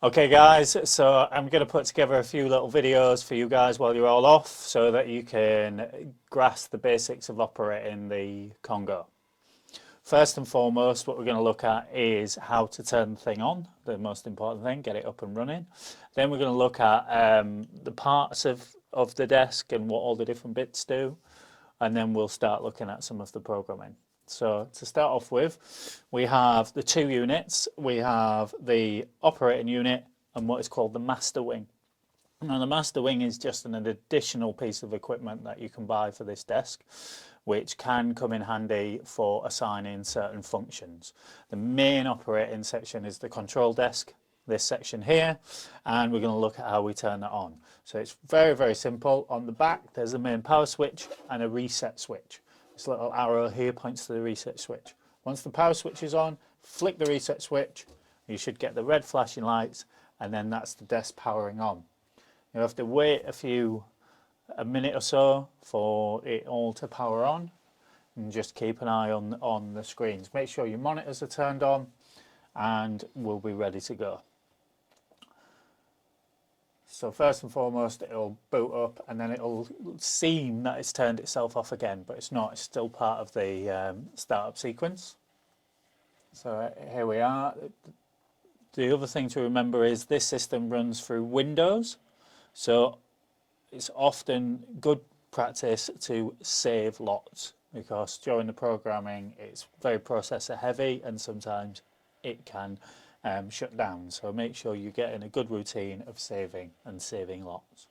Okay guys, so I'm going to put together a few little videos for you guys while you're all off so that you can grasp the basics of operating the Congo. First and foremost, what we're going to look at is how to turn the thing on, the most important thing, get it up and running. Then we're going to look at the parts of the desk and what all the different bits do. And then we'll start looking at some of the programming. So to start off with, we have the two units. We have the operating unit and what is called the master wing. Now the master wing is just an additional piece of equipment that you can buy for this desk, which can come in handy for assigning certain functions. The main operating section is the control desk, this section here, and we're going to look at how we turn that on. So it's very, very simple. On the back there's a main power switch and a reset switch. This little arrow here points to the reset switch. Once the power switch is on, flick the reset switch, you should get the red flashing lights, and then that's the desk powering on. You have to wait a minute or so for it all to power on, and just keep an eye on the screens. Make sure your monitors are turned on and we'll be ready to go. So first and foremost, it'll boot up and then it'll seem that it's turned itself off again, but it's not. It's still part of the startup sequence. So here we are. The other thing to remember is this system runs through Windows, so it's often good practice to save lots, because during the programming it's very processor heavy and sometimes it can shut down. So make sure you get in a good routine of saving lots.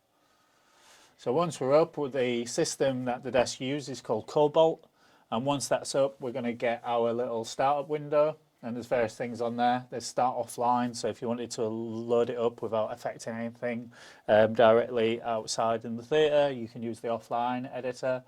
So once we're up with the system that the desk uses called Cobalt, and once that's up we're going to get our little startup window, and there's various things on there. There's start offline, so if you wanted to load it up without affecting anything directly outside in the theatre, you can use the offline editor.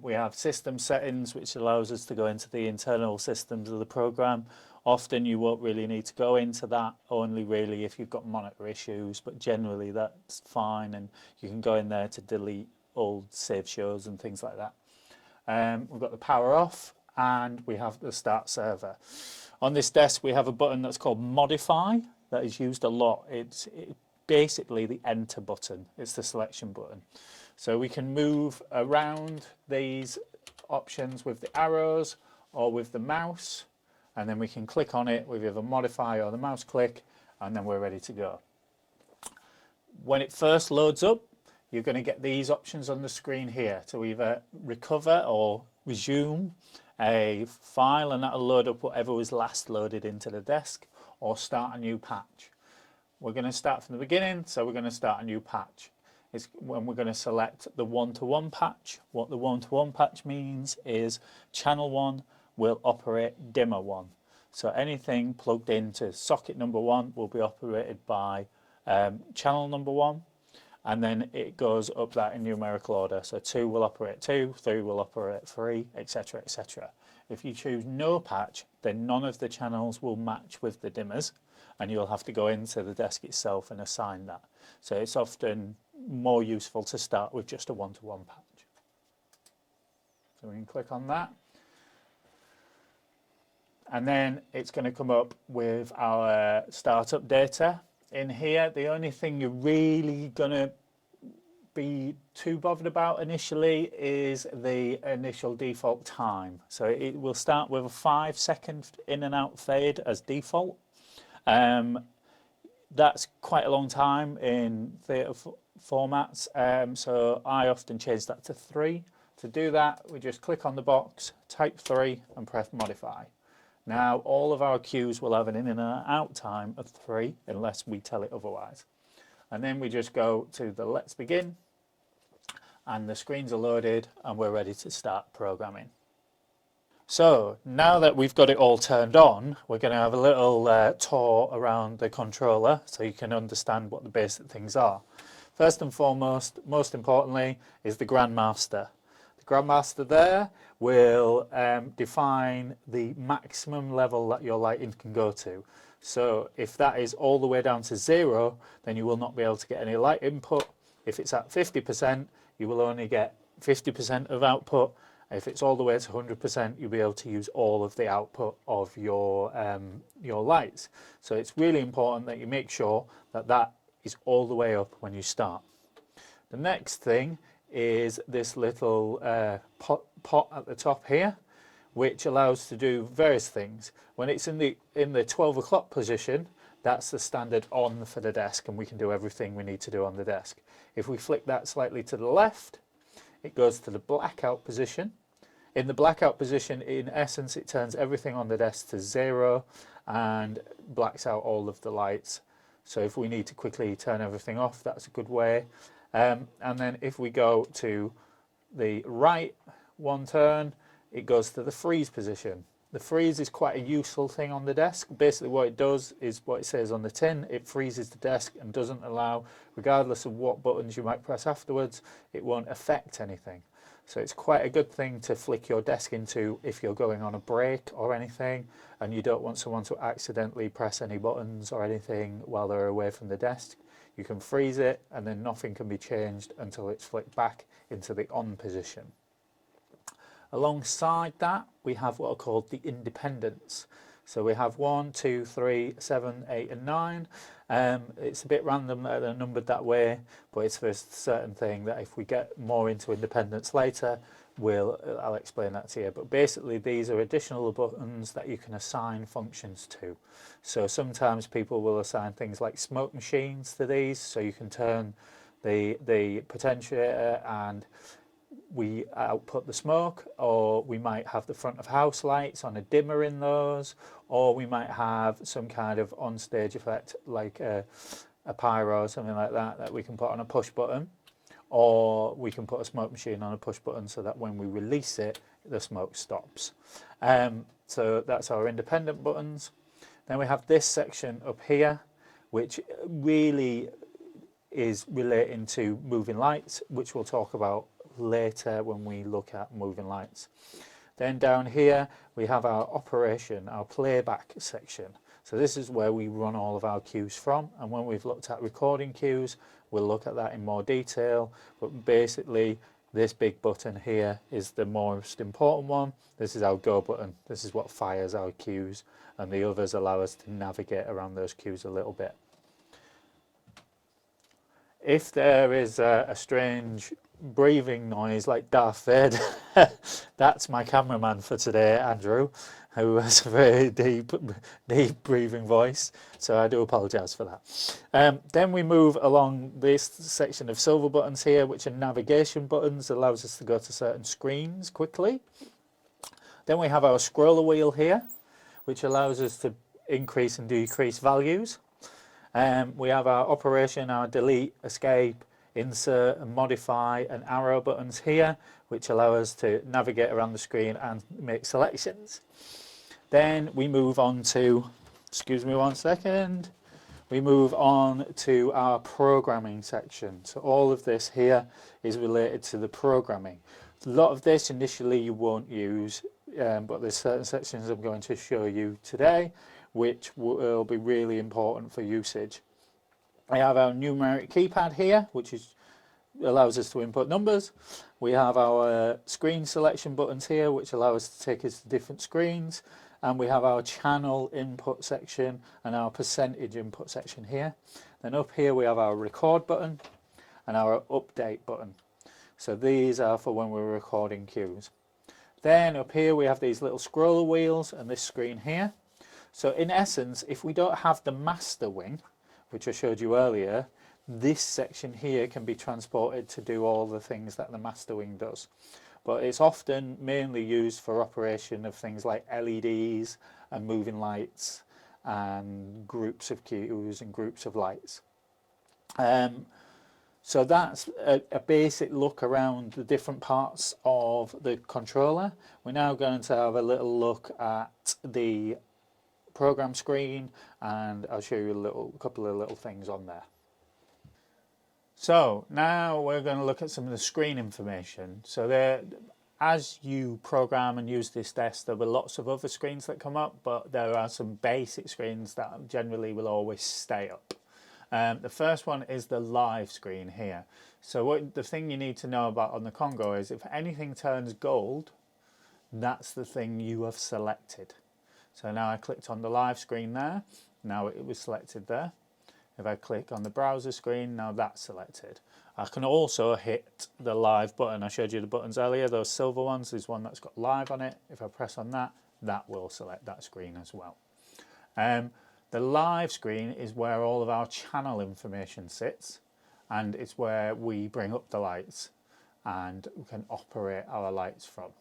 We have system settings, which allows us to go into the internal systems of the program. Often you won't really need to go into that, only really if you've got monitor issues, but generally that's fine, and you can go in there to delete old save shows and things like that. We've got the power off and we have the start server. On this desk we have a button that's called modify that is used a lot. It's basically the enter button, it's the selection button. So we can move around these options with the arrows or with the mouse, and then we can click on it with either modify or the mouse click, and then we're ready to go. When it first loads up, you're going to get these options on the screen here to either recover or resume a file, and that'll load up whatever was last loaded into the desk, or start a new patch. We're going to start from the beginning, so we're going to start a new patch. It's when we're going to select the one-to-one patch. What the one-to-one patch means is channel 1 will operate dimmer 1. So anything plugged into socket number 1 will be operated by channel number 1, and then it goes up that in numerical order. So 2 will operate 2, 3 will operate 3, etc, etc. If you choose no patch, then none of the channels will match with the dimmers, and you'll have to go into the desk itself and assign that. So it's often more useful to start with just a one-to-one patch. So we can click on that, and then it's going to come up with our startup data. In here, the only thing you're really going to be too bothered about initially is the initial default time. So it will start with a 5-second in and out fade as default. That's quite a long time in theatre formats, so I often change that to 3. To do that, we just click on the box, type 3 and press modify. Now all of our cues will have an in and out time of 3 unless we tell it otherwise. And then we just go to the let's begin, and the screens are loaded and we're ready to start programming. So now that we've got it all turned on, we're going to have a little tour around the controller so you can understand what the basic things are. First and foremost, most importantly, is the Grandmaster. The Grandmaster there will define the maximum level that your lighting can go to. So if that is all the way down to 0, then you will not be able to get any light input. If it's at 50%, you will only get 50% of output, If it's all the way to 100%, you'll be able to use all of the output of your lights. So it's really important that you make sure that that is all the way up when you start. The next thing is this little pot at the top here, which allows to do various things. When it's in the 12 o'clock position, that's the standard on for the desk, and we can do everything we need to do on the desk. If we flick that slightly to the left, it goes to the blackout position. In the blackout position, in essence, it turns everything on the desk to 0 and blacks out all of the lights. So if we need to quickly turn everything off, that's a good way. And then if we go to the right one turn, it goes to the freeze position. The freeze is quite a useful thing on the desk. Basically what it does is what it says on the tin. It freezes the desk and doesn't allow, regardless of what buttons you might press afterwards, it won't affect anything. So it's quite a good thing to flick your desk into if you're going on a break or anything and you don't want someone to accidentally press any buttons or anything while they're away from the desk. You can freeze it and then nothing can be changed until it's flicked back into the on position. Alongside that, we have what are called the independents. So we have 1, 2, 3, 7, 8 and 9. It's a bit random that they're numbered that way, but it's for a certain thing that if we get more into independence later, I'll explain that to you. But basically these are additional buttons that you can assign functions to. So sometimes people will assign things like smoke machines to these, so you can turn the potentiator and we output the smoke, or we might have the front of house lights on a dimmer in those, or we might have some kind of on-stage effect like a pyro or something like that we can put on a push button, or we can put a smoke machine on a push button so that when we release it, the smoke stops. So that's our independent buttons. Then we have this section up here, which really is relating to moving lights, which we'll talk about later when we look at moving lights. Then down here we have our operation, our playback section. So this is where we run all of our cues from, and when we've looked at recording cues, we'll look at that in more detail. But basically this big button here is the most important one. This is our go button. This is what fires our cues, and the others allow us to navigate around those cues a little bit. If there is a strange breathing noise like Darth Vader, that's my cameraman for today, Andrew, who has a very deep breathing voice, so I do apologise for that. Then we move along this section of silver buttons here, which are navigation buttons, allows us to go to certain screens quickly. Then we have our scroller wheel here, which allows us to increase and decrease values. We have our operation, our delete, escape, insert and modify and arrow buttons here, which allow us to navigate around the screen and make selections. Then we move on to, excuse me one second, we move on to our programming section. So all of this here is related to the programming. A lot of this initially you won't use, but there's certain sections I'm going to show you today which will be really important for usage. We have our numeric keypad here, which allows us to input numbers. We have our screen selection buttons here, which allow us to take us to different screens. And we have our channel input section and our percentage input section here. Then up here we have our record button and our update button. So these are for when we're recording cues. Then up here we have these little scroller wheels and this screen here. So in essence, if we don't have the master wing, which I showed you earlier, this section here can be transported to do all the things that the master wing does. But it's often mainly used for operation of things like LEDs and moving lights and groups of cues and groups of lights. So that's a basic look around the different parts of the controller. We're now going to have a little look at the program screen, and I'll show you a couple of little things on there. So now we're going to look at some of the screen information. So there, as you program and use this desk, there were lots of other screens that come up, but there are some basic screens that generally will always stay up. The first one is the live screen here. So the thing you need to know about on the Congo is if anything turns gold, that's the thing you have selected. So now I clicked on the live screen there, now it was selected there. If I click on the browser screen, now that's selected. I can also hit the live button. I showed you the buttons earlier, those silver ones. There's one that's got live on it. If I press on that, that will select that screen as well. The live screen is where all of our channel information sits, and it's where we bring up the lights and we can operate our lights from.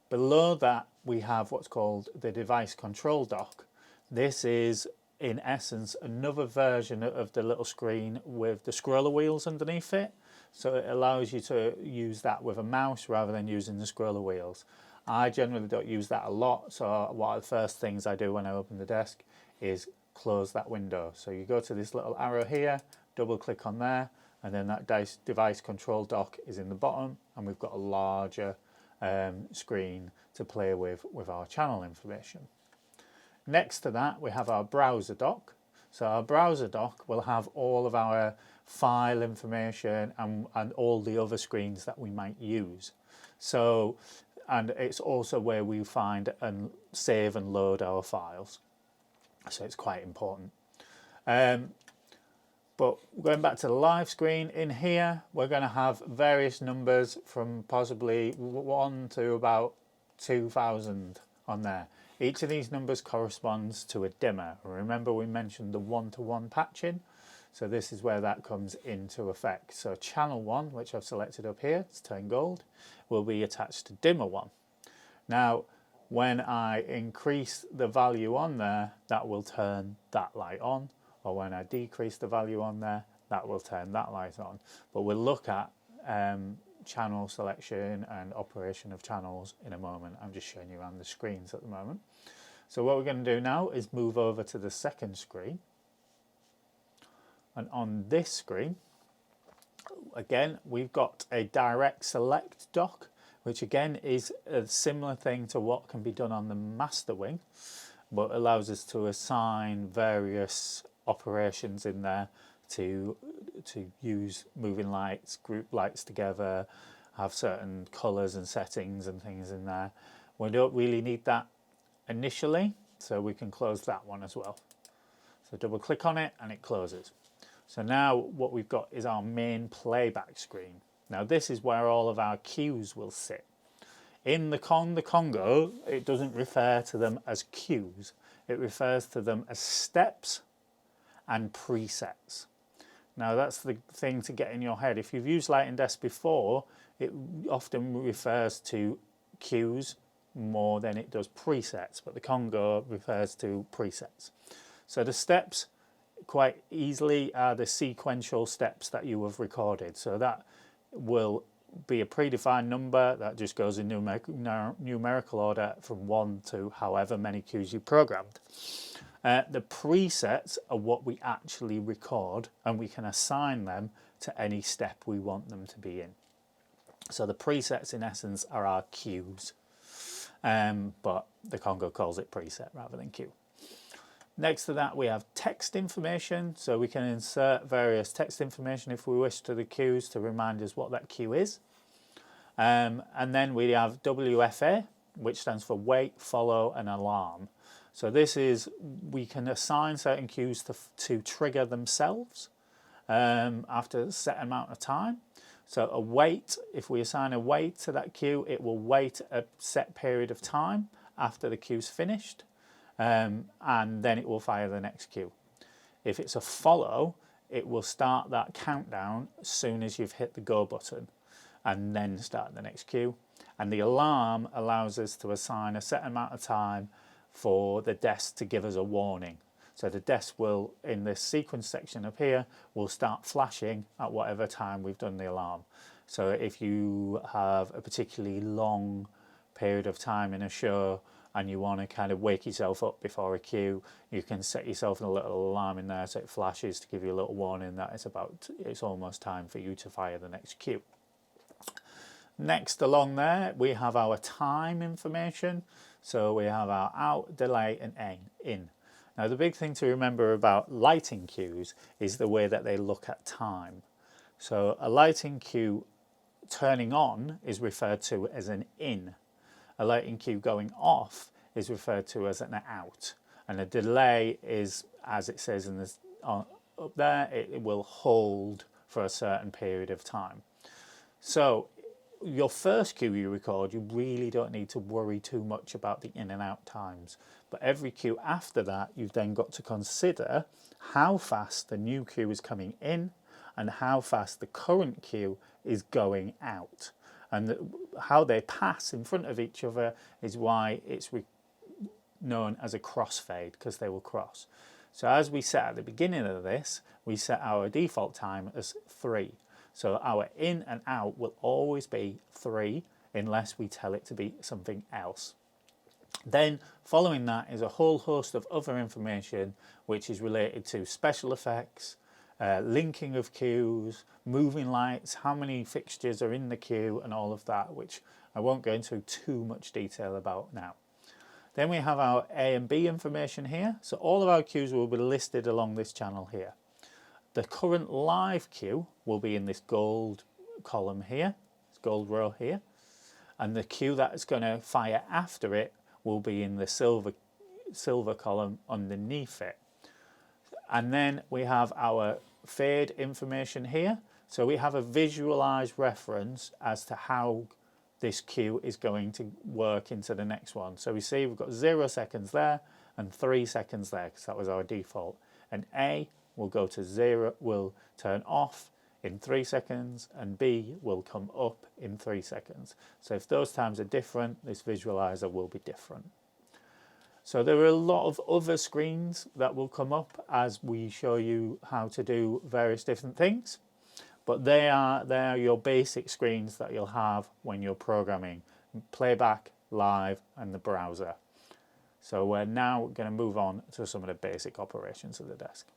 Below that we have what's called the device control dock. This is in essence another version of the little screen with the scroller wheels underneath it, so it allows you to use that with a mouse rather than using the scroller wheels. I generally don't use that a lot, so one of the first things I do when I open the desk is close that window. So you go to this little arrow here, double click on there, and then that device control dock is in the bottom, and we've got a larger screen to play with our channel information. Next to that we have our browser dock. So our browser dock will have all of our file information and all the other screens that we might use. So, and it's also where we find and save and load our files. So it's quite important. But going back to the live screen, in here we're going to have various numbers from possibly 1 to about 2,000 on there. Each of these numbers corresponds to a dimmer. Remember we mentioned the one-to-one patching, so this is where that comes into effect. So channel 1, which I've selected up here, it's turned gold, will be attached to dimmer 1. Now when I increase the value on there, that will turn that light on, or when I decrease the value on there, that will turn that light on. But we'll look at channel selection and operation of channels in a moment. I'm just showing you around the screens at the moment. So what we're going to do now is move over to the second screen, and on this screen again we've got a direct select dock, which again is a similar thing to what can be done on the master wing, but allows us to assign various operations in there to use moving lights, group lights together, have certain colours and settings and things in there. We don't really need that initially, so we can close that one as well. So double click on it and it closes. So now what we've got is our main playback screen. Now this is where all of our cues will sit. In the Congo, it doesn't refer to them as cues, it refers to them as steps and presets. Now that's the thing to get in your head. If you've used Lighting Desk before, it often refers to cues more than it does presets, but the Congo refers to presets. So the steps quite easily are the sequential steps that you have recorded. So that will be a predefined number that just goes in numerical order from 1 to however many cues you programmed. The presets are what we actually record, and we can assign them to any step we want them to be in. So the presets in essence are our cues, but the Congo calls it preset rather than cue. Next to that we have text information, so we can insert various text information if we wish to the cues to remind us what that cue is. And then we have WFA, which stands for wait, follow and alarm. So this is, we can assign certain cues to trigger themselves after a set amount of time. So a wait, if we assign a wait to that cue, it will wait a set period of time after the cue's finished, and then it will fire the next cue. If it's a follow, it will start that countdown as soon as you've hit the go button and then start the next cue. And the alarm allows us to assign a set amount of time for the desk to give us a warning. So the desk will, in this sequence section up here, will start flashing at whatever time we've done the alarm. So if you have a particularly long period of time in a show and you want to kind of wake yourself up before a cue, you can set yourself a little alarm in there so it flashes to give you a little warning that it's almost time for you to fire the next cue. Next along there we have our time information. So we have our out, delay and in. Now the big thing to remember about lighting cues is the way that they look at time. So a lighting cue turning on is referred to as an in. A lighting cue going off is referred to as an out. And a delay is, as it says in this up there, it will hold for a certain period of time. So your first cue you record, you really don't need to worry too much about the in and out times. But every cue after that, you've then got to consider how fast the new cue is coming in and how fast the current cue is going out. And how they pass in front of each other is why it's known as a crossfade, because they will cross. So as we set at the beginning of this, we set our default time as 3. So our in and out will always be 3 unless we tell it to be something else. Then following that is a whole host of other information which is related to special effects, linking of cues, moving lights, how many fixtures are in the queue and all of that, which I won't go into too much detail about now. Then we have our A and B information here. So all of our cues will be listed along this channel here. The current live queue will be in this gold column here, this gold row here. And the queue that is going to fire after it will be in the silver column underneath it. And then we have our fade information here. So we have a visualized reference as to how this queue is going to work into the next one. So we see we've got 0 seconds there and 3 seconds there, because that was our default. And A will go to 0, will turn off in 3 seconds, and B will come up in 3 seconds. So if those times are different, this visualizer will be different. So there are a lot of other screens that will come up as we show you how to do various different things. But they are your basic screens that you'll have when you're programming playback, live, and the browser. So we're now going to move on to some of the basic operations of the desk.